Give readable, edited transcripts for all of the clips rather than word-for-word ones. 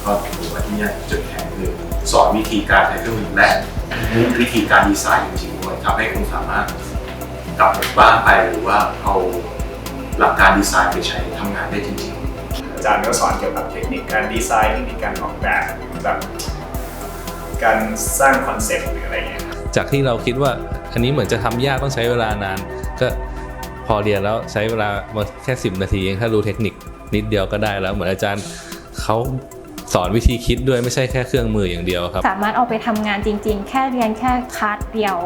ก็ถือว่าที่นี่จุดแข็งคือสอนวิธีการใช้เครื่องมือและวิธีการดีไซน์จริงๆด้วยทำให้คุณสามารถกลับบ้านไปหรือว่าเอาหลักการดีไซน์ไปใช้ทำงานได้จริงๆอาจารย์ก็สอนเกี่ยวกับเทคนิคการดีไซน์เทคนิคการออกแบบการสร้างคอนเซ็ปต์หรืออะไรเงี้ยจากที่เราคิดว่าอันนี้เหมือนจะทำยากต้องใช้เวลานานก็พอเรียนแล้วใช้เวลาแค่10 นาทีเองถ้ารู้เทคนิคนิดเดียวก็ได้แล้วเหมือนอาจารย์เขาสอนวิธีคิดด้วยไม่ใช่แค่เครื่องมืออย่างเดียวครับสามารถเอาไปทำงานจริงๆแค่เรียนแค่คลาสเดียว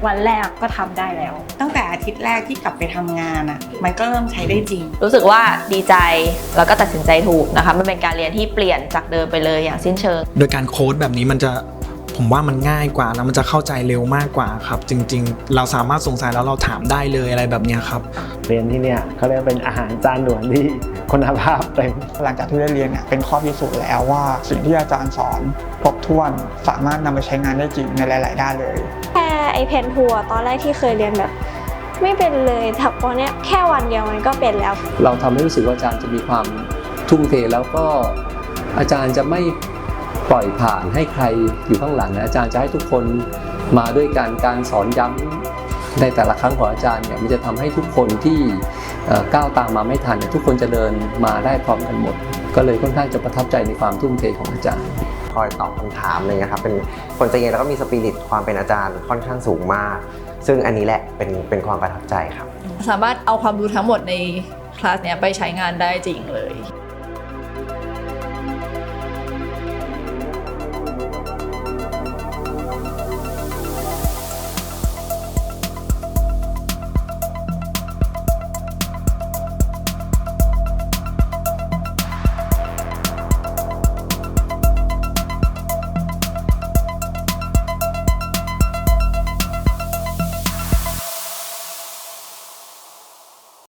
วันแรกก็ทำได้แล้วตั้งแต่อาทิตย์แรกที่กลับไปทำงานอ่ะมันก็เริ่มใช้ได้จริงรู้สึกว่าดีใจแล้วก็ตัดสินใจถูกนะคะมันเป็นการเรียนที่เปลี่ยนจากเดิมไปเลยอย่างสิ้นเชิงโดยการโค้ดแบบนี้ผมว่ามันง่ายกว่าแล้วมันจะเข้าใจเร็วมากกว่าครับจริงๆเราสามารถสงสัยแล้วเราถามได้เลยอะไรแบบนี้ครับเรียนที่เนี่ยเขาเรียกเป็นอาหารจานด่วนที่คุณภาพเต็มหลังจากที่ได้เรียนเนี่ยเป็นข้อพิสูจน์แล้วว่าสิ่งที่อาจารย์สอนครบถ้วนสามารถนำไปใช้งานได้จริงในหลายๆด้านเลยแค่ไอเพนทัวร์ตอนแรกที่เคยเรียนแบบไม่เป็นเลยแต่พอเนี้ยแค่วันเดียวมันก็เป็นแล้วเราทำให้รู้สึกว่าอาจารย์จะมีความทุ่มเทแล้วก็อาจารย์จะไม่ปล่อยผ่านให้ใครอยู่ข้างหลังนะอาจารย์จะให้ทุกคนมาด้วยการสอนย้ำในแต่ละครั้งของอาจารย์เนี่ยมันจะทำให้ทุกคนที่ก้าวตามมาไม่ทันทุกคนจะเดินมาได้พร้อมกันหมดก็เลยค่อนข้างจะประทับใจในความทุ่มเทของอาจารย์คอยตอบคำถามอะไรเงี้ยครับเป็นคนใจเย็นแล้วก็มีสปิริตความเป็นอาจารย์ค่อนข้างสูงมากซึ่งอันนี้แหละเป็นความประทับใจครับสามารถเอาความรู้ทั้งหมดในคลาสเนี้ยไปใช้งานได้จริงเลย